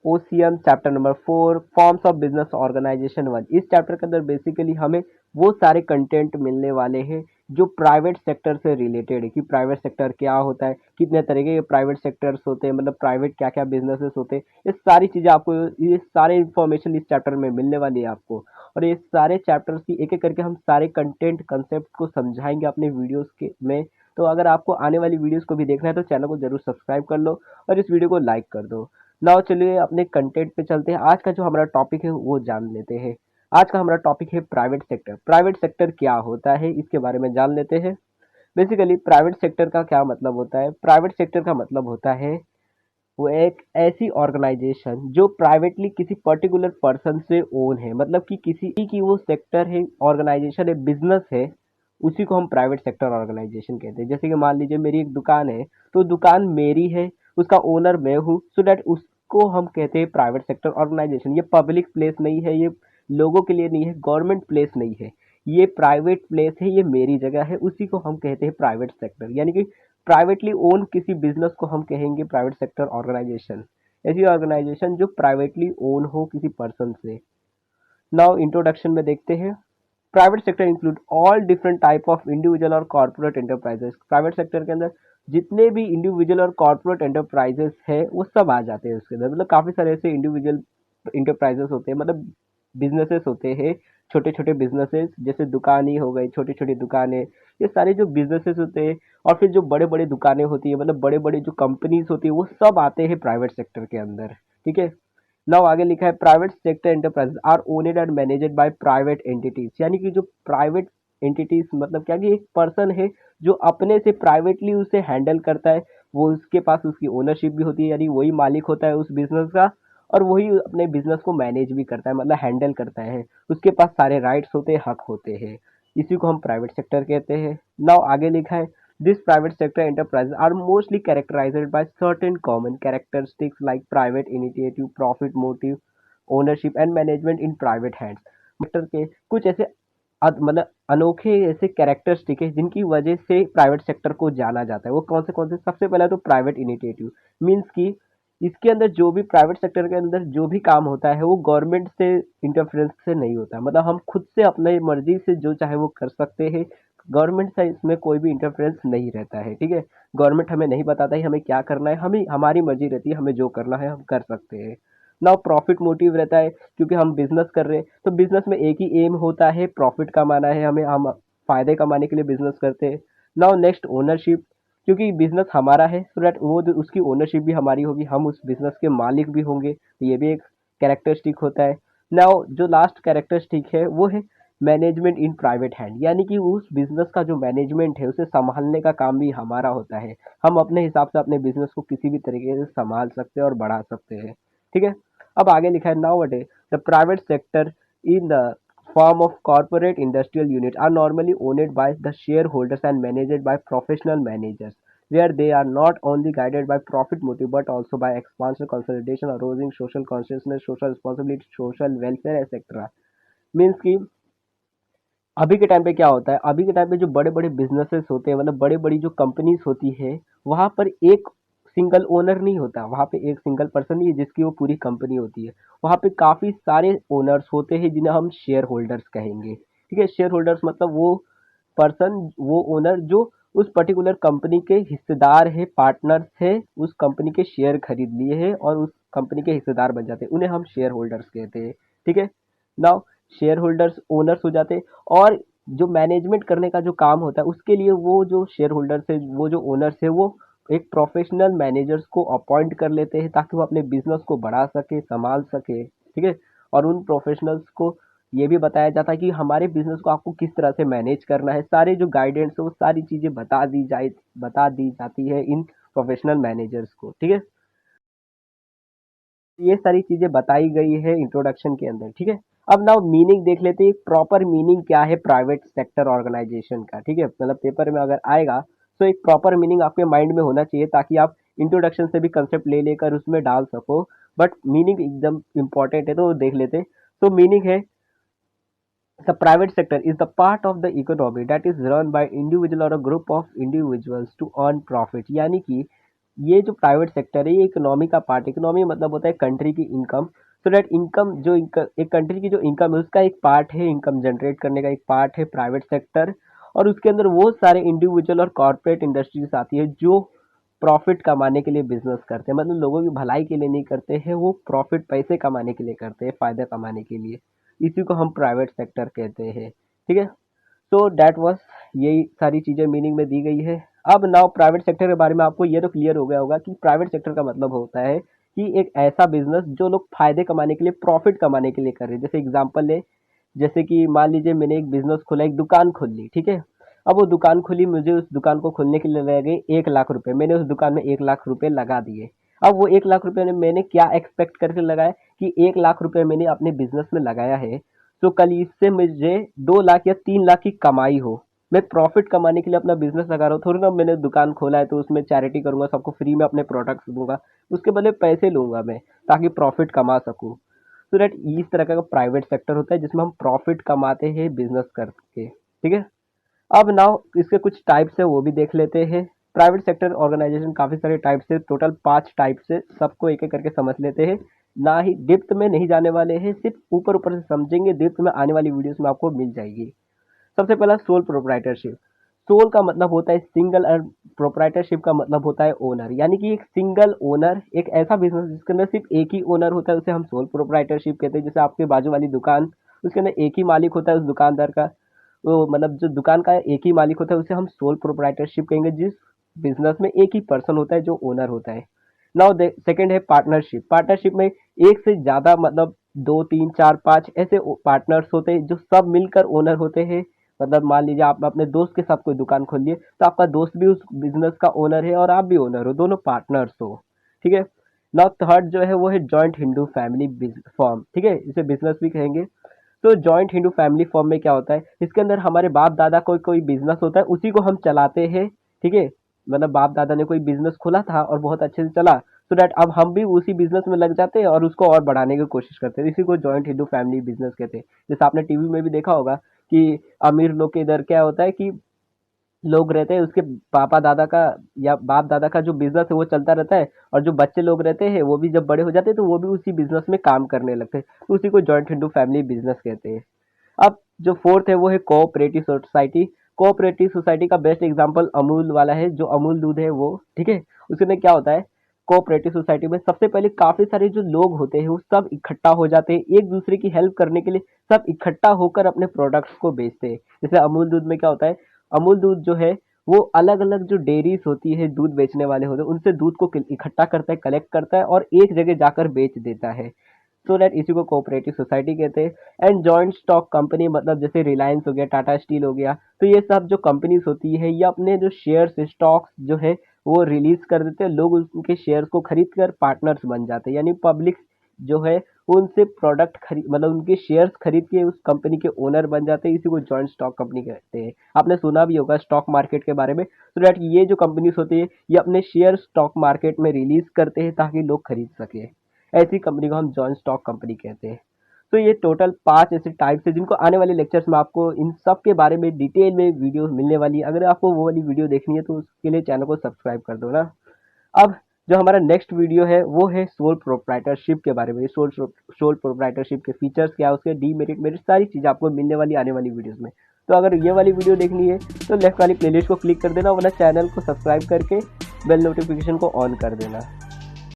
OCM chapter number 4 forms of business organisation 1। इस chapter के अंदर बेसिकली हमें वो सारे कंटेंट मिलने वाले हैं जो प्राइवेट सेक्टर से रिलेटेड है कि प्राइवेट सेक्टर क्या होता है, कितने तरीके के प्राइवेट सेक्टर्स होते हैं, मतलब प्राइवेट क्या क्या बिजनेसेस होते हैं। ये सारी चीज़ें आपको, ये सारे इन्फॉर्मेशन इस चैप्टर में मिलने वाली है आपको। और ये सारे चैप्टर्स की एक एक करके हम सारे कंटेंट कंसेप्ट को समझाएंगे अपने वीडियोस के में। तो अगर आपको आने वाली वीडियोस को भी देखना है तो चैनल को जरूर सब्सक्राइब कर लो और इस वीडियो को लाइक कर दो। नाउ चलिए अपने कंटेंट पे चलते हैं। आज का जो हमारा टॉपिक है वो जान लेते हैं। आज का हमारा टॉपिक है प्राइवेट सेक्टर। प्राइवेट सेक्टर क्या होता है इसके बारे में जान लेते हैं। बेसिकली प्राइवेट सेक्टर का क्या मतलब होता है? प्राइवेट सेक्टर का मतलब होता है वो एक ऐसी ऑर्गेनाइजेशन जो प्राइवेटली किसी पर्टिकुलर पर्सन से ओन है, मतलब कि किसी की वो सेक्टर है, ऑर्गेनाइजेशन है, बिजनेस है, उसी को हम प्राइवेट सेक्टर ऑर्गेनाइजेशन कहते हैं। जैसे कि मान लीजिए मेरी एक दुकान है, तो दुकान मेरी है, उसका ओनर मैं हूँ, सो दैट उसको हम कहते हैं प्राइवेट सेक्टर ऑर्गेनाइजेशन। ये पब्लिक प्लेस नहीं है, ये लोगों के लिए नहीं है, गवर्नमेंट प्लेस नहीं है, ये प्राइवेट प्लेस है, ये मेरी जगह है, उसी को हम कहते हैं प्राइवेट सेक्टर। यानी कि प्राइवेटली ओन किसी बिजनेस को हम कहेंगे प्राइवेट सेक्टर ऑर्गेनाइजेशन। ऐसी ऑर्गेनाइजेशन जो प्राइवेटली ओन हो किसी पर्सन से। नाउ इंट्रोडक्शन में देखते हैं। Private sector include all different type of individual और कॉर्पोरेट एंटरप्राइजेस। प्राइवेट सेक्टर के अंदर जितने भी इंडिविजुअल और कॉर्पोरेट एंटरप्राइजेस है वो सब आ जाते हैं उसके अंदर। मतलब काफी सारे ऐसे इंडिविजुअल इंटरप्राइजेस होते हैं, मतलब बिजनेसेस होते हैं, छोटे छोटे बिजनेसेस, जैसे दुकान ही हो गई, छोटी छोटी दुकानें, ये सारे जो बिजनेसेस होते हैं। और फिर जो बड़े बड़े दुकानें होती है, मतलब बड़े बड़े जो कंपनीज होती है, वो सब आते हैं प्राइवेट सेक्टर के अंदर। ठीक है। नाउ आगे लिखा है private sector enterprises are owned and managed by private entities. यानी कि जो प्राइवेट एंटिटीज मतलब क्या कि एक पर्सन है जो अपने से प्राइवेटली उसे हैंडल करता है, वो उसके पास उसकी ओनरशिप भी होती है, यानी वही मालिक होता है उस बिजनेस का, और वही अपने बिजनेस को मैनेज भी करता है, मतलब हैंडल करता है, उसके पास सारे राइट्स होते हैं, हक होते हैं। इसी को हम प्राइवेट सेक्टर कहते हैं। नाउ आगे लिखा है this private sector enterprises are mostly characterised by certain common characteristics like private initiative, profit motive, ownership and management in private hands. Sector के कुछ ऐसे मतलब अनोखे ऐसे कैरेक्टरिस्टिक है जिनकी वजह से प्राइवेट सेक्टर को जाना जाता है। वो कौन से? सबसे पहला तो प्राइवेट इनिशिएटिव मीन्स की इसके अंदर जो भी प्राइवेट सेक्टर के अंदर जो भी काम होता है वो गवर्नमेंट से इंटरफेरेंस से नहीं होता है, मतलब हम खुद से अपने मर्जी से जो चाहे वो कर सकते हैं। गवर्नमेंट से इसमें कोई भी इंटरफेरेंस नहीं रहता है। ठीक है। गवर्नमेंट हमें नहीं बताता है हमें क्या करना है, हमें हमारी मर्जी रहती है, हमें जो करना है हम कर सकते हैं। नाउ प्रॉफिट मोटिव रहता है, क्योंकि हम बिजनेस कर रहे हैं तो बिजनेस में एक ही एम होता है, प्रॉफिट कमाना है हमें, हम फायदे कमाने के लिए बिजनेस करते हैं। नाउ नेक्स्ट ओनरशिप, क्योंकि बिजनेस हमारा है सो दैट वो उसकी ओनरशिप भी हमारी होगी, हम उस बिजनेस के मालिक भी होंगे, तो ये भी एक कैरेक्टरिस्टिक होता है। नाउ जो लास्ट कैरेक्टरिस्टिक है वो है मैनेजमेंट इन प्राइवेट हैंड, यानी कि उस बिजनेस का जो मैनेजमेंट है उसे संभालने का काम भी हमारा होता है। हम अपने हिसाब से अपने बिजनेस को किसी भी तरीके से संभाल सकते हैं और बढ़ा सकते हैं। ठीक है। अब आगे लिखा है now a the private sector in the form of corporate industrial units are normally owned by the shareholders and managed by professional managers, where they are not only guided by profit motive but also by expansion, consolidation, arousing social consciousness, social responsibility, social welfare, etc. Means कि अभी के time पे क्या होता है, अभी के time पे जो बड़े बड़े बिजनेसेस होते हैं, मतलब बड़े बड़ी जो कंपनीज होती है, वहां पर एक सिंगल ओनर नहीं होता, वहां पे एक सिंगल पर्सन नहीं है जिसकी वो पूरी कंपनी होती है। वहां पे काफी सारे ओनर्स होते हैं जिन्हें हम शेयर होल्डर्स कहेंगे। ठीक है। शेयर होल्डर्स मतलब वो पर्सन, वो ओनर जो उस पर्टिकुलर कंपनी के हिस्सेदार है, पार्टनर्स है, उस कंपनी के शेयर खरीद लिए हैं और उस कंपनी के हिस्सेदार बन जाते हैं, उन्हें हम शेयर होल्डर्स कहते हैं। ठीक है। नाउ शेयर होल्डर्स ओनर्स हो जाते हैं, और जो मैनेजमेंट करने का जो काम होता है उसके लिए वो जो शेयर होल्डर्स है, वो जो ओनर्स है, वो एक प्रोफेशनल मैनेजर्स को अपॉइंट कर लेते हैं ताकि वो अपने बिजनेस को बढ़ा सके, संभाल सके। ठीक है। और उन प्रोफेशनल्स को ये भी बताया जाता है कि हमारे बिजनेस को आपको किस तरह से मैनेज करना है, सारे जो गाइडेंस है वो सारी चीजें बता दी जाती है इन प्रोफेशनल मैनेजर्स को। ठीक है। ये सारी चीजें बताई गई है इंट्रोडक्शन के अंदर। ठीक है। अब नाउ मीनिंग देख लेते हैं, प्रॉपर मीनिंग क्या है प्राइवेट सेक्टर ऑर्गेनाइजेशन का। ठीक है। मतलब पेपर में अगर आएगा तो एक प्रॉपर मीनिंग आपके माइंड में होना चाहिए ताकि आप इंट्रोडक्शन से भी कंसेप्ट ले लेकर उसमें डाल सको। बट मीनिंग एकदम इंपॉर्टेंट है तो देख लेते हैं। तो मीनिंग है the private sector is the part of the economy that is run by individual or a group of individuals to earn profit। यानी कि ये जो प्राइवेट सेक्टर है ये इकोनॉमी का पार्ट, इकोनॉमी मतलब होता है कंट्री की इनकम। सो दैट इनकम जो एक कंट्री की जो इनकम है उसका एक पार्ट है, इनकम जनरेट करने का एक पार्ट है प्राइवेट सेक्टर। और उसके अंदर वो सारे इंडिविजुअल और कॉर्पोरेट इंडस्ट्रीज आती है जो प्रॉफिट कमाने के लिए बिजनेस करते हैं, मतलब लोगों की भलाई के लिए नहीं करते हैं, वो प्रॉफिट पैसे कमाने के लिए करते हैं, फायदा कमाने के लिए। इसी को हम प्राइवेट सेक्टर कहते हैं। ठीक है, सो दैट वाज, यही सारी चीज़ें मीनिंग में दी गई है। अब नाउ प्राइवेट सेक्टर के बारे में आपको ये तो क्लियर हो गया होगा कि प्राइवेट सेक्टर का मतलब होता है कि एक ऐसा बिजनेस जो लोग फायदे कमाने के लिए, प्रॉफिट कमाने के लिए कर रहे हैं। जैसे एग्जांपल ले, जैसे कि मान लीजिए मैंने एक बिजनेस खोला, एक दुकान खोल ली, ठीक है। अब वो दुकान खुली, मुझे उस दुकान को खोलने के लिए लगे 1 लाख रुपए, मैंने उस दुकान में 1 लाख रुपए लगा दिए। अब वो 1 लाख रुपए ने मैंने क्या एक्सपेक्ट करके लगाया कि 1 लाख रुपए मैंने अपने बिजनेस में लगाया है, तो कल इससे मुझे 2 लाख या 3 लाख की कमाई हो। मैं प्रॉफिट कमाने के लिए अपना बिजनेस लगा रहा हूँ, थोड़ी ना मैंने दुकान खोला है तो उसमें चैरिटी करूंगा, सबको फ्री में अपने प्रोडक्ट्स दूंगा, उसके बदले पैसे लूंगा मैं ताकि प्रॉफिट कमा सकूं। तो दैट इस तरह का प्राइवेट सेक्टर होता है जिसमें हम प्रॉफिट कमाते हैं बिजनेस करके। ठीक है, अब नाउ इसके कुछ टाइप्स है वो भी देख लेते हैं। प्राइवेट सेक्टर ऑर्गेनाइजेशन काफ़ी सारे टाइप्स है, टोटल 5 टाइप्स है, सबको एक एक करके समझ लेते हैं। ना ही डिप्थ में नहीं जाने वाले हैं, सिर्फ ऊपर ऊपर से समझेंगे, डिप्थ में आने वाली वीडियोस में आपको मिल जाएगी। सबसे पहला सोल प्रोप्राइटरशिप। सोल का मतलब होता है सिंगल, और प्रोप्राइटरशिप का मतलब होता है ओनर, यानी कि एक सिंगल ओनर, एक ऐसा बिजनेस जिसके अंदर सिर्फ एक ही ओनर होता है उसे हम सोल प्रोप्राइटरशिप कहते हैं। जैसे आपके बाजू वाली दुकान, उसके अंदर एक ही मालिक होता है उस दुकानदार का, तो मतलब जो दुकान का एक ही मालिक होता है उसे हम सोल प्रोप्राइटरशिप कहेंगे। जिस बिजनेस में एक ही पर्सन होता है जो ओनर होता है। नाउ सेकंड है पार्टनरशिप। पार्टनरशिप में एक से ज्यादा, मतलब 2 3 4 5 ऐसे पार्टनर्स होते हैं जो सब मिलकर ओनर होते हैं। मतलब मान लीजिए आप अपने दोस्त के साथ कोई दुकान खोलिए, तो आपका दोस्त भी उस बिजनेस का ओनर है और आप भी ओनर हो, दोनों पार्टनर्स हो। ठीक है, नाउ थर्ड जो है वो है जॉइंट हिंदू फैमिली फॉर्म। ठीक है, इसे बिजनेस भी कहेंगे। तो जॉइंट हिंदू फैमिली फॉर्म में क्या होता है, इसके अंदर हमारे बाप दादा कोई कोई बिजनेस होता है उसी को हम चलाते हैं। ठीक है, मतलब बाप दादा ने कोई बिजनेस खोला था और बहुत अच्छे से चला, सो दैट अब हम भी उसी बिजनेस में लग जाते हैं और उसको और बढ़ाने की कोशिश करते हैं। इसी को जॉइंट हिंदू फैमिली बिजनेस कहते हैं। जैसे आपने टीवी में भी देखा होगा कि अमीर लोग के इधर क्या होता है कि लोग रहते हैं, उसके पापा दादा का या बाप दादा का जो बिजनेस है वो चलता रहता है, और जो बच्चे लोग रहते हैं वो भी जब बड़े हो जाते हैं तो वो भी उसी बिजनेस में काम करने लगते हैं, तो उसी को जॉइंट हिंदू फैमिली बिजनेस कहते हैं। अब जो फोर्थ है वो है कोऑपरेटिव सोसाइटी। कोऑपरेटिव सोसाइटी का बेस्ट एग्जांपल अमूल वाला है, जो अमूल दूध है वो। ठीक है, उसमें क्या होता है, कोऑपरेटिव सोसाइटी में सबसे पहले काफी सारे जो लोग होते हैं वो सब इकट्ठा हो जाते हैं एक दूसरे की हेल्प करने के लिए, सब इकट्ठा होकर अपने प्रोडक्ट्स को बेचते हैं। जैसे अमूल दूध में क्या होता है, अमूल दूध जो है वो अलग अलग जो डेयरीज होती है, दूध बेचने वाले होते हैं, उनसे दूध को इकट्ठा करता है, कलेक्ट करता है और एक जगह जाकर बेच देता है। सो दैट इसी को कोऑपरेटिव सोसाइटी कहते हैं। एंड जॉइंट स्टॉक कंपनी, मतलब जैसे रिलायंस हो गया, टाटा स्टील हो गया, तो ये सब जो कंपनीज होती है ये अपने जो शेयर्स, स्टॉक्स जो है वो रिलीज कर देते हैं, लोग उनके शेयर्स को खरीद कर पार्टनर्स बन जाते हैं, यानी पब्लिक जो है वो उनसे प्रोडक्ट खरीद, मतलब उनके शेयर्स खरीद के उस कंपनी के ओनर बन जाते हैं। इसी को जॉइंट स्टॉक कंपनी कहते हैं। आपने सुना भी होगा स्टॉक मार्केट के बारे में। सो दैट ये जो कंपनीज होती है ये अपने शेयर स्टॉक मार्केट में रिलीज करते हैं ताकि लोग खरीद सके। ऐसी कंपनी को हम जॉइंट स्टॉक कंपनी कहते हैं। तो ये टोटल 5 ऐसे टाइप्स है जिनको आने वाले लेक्चर्स में आपको इन सब के बारे में डिटेल में वीडियो मिलने वाली है। अगर आपको वो वाली वीडियो देखनी है तो उसके लिए चैनल को सब्सक्राइब कर दो ना। अब जो हमारा नेक्स्ट वीडियो है वो है सोल प्रोप्राइटरशिप के बारे में। सोल प्रोप्राइटरशिप के फीचर्स क्या है, उसके डीमेरिट मेरिट सारी चीज़ आपको मिलने वाली आने वाली वीडियोस में। तो अगर ये वाली वीडियो देखनी है तो लेफ्ट वाली प्लेलिस्ट को क्लिक कर देना, वरना चैनल को सब्सक्राइब करके बेल नोटिफिकेशन को ऑन कर देना।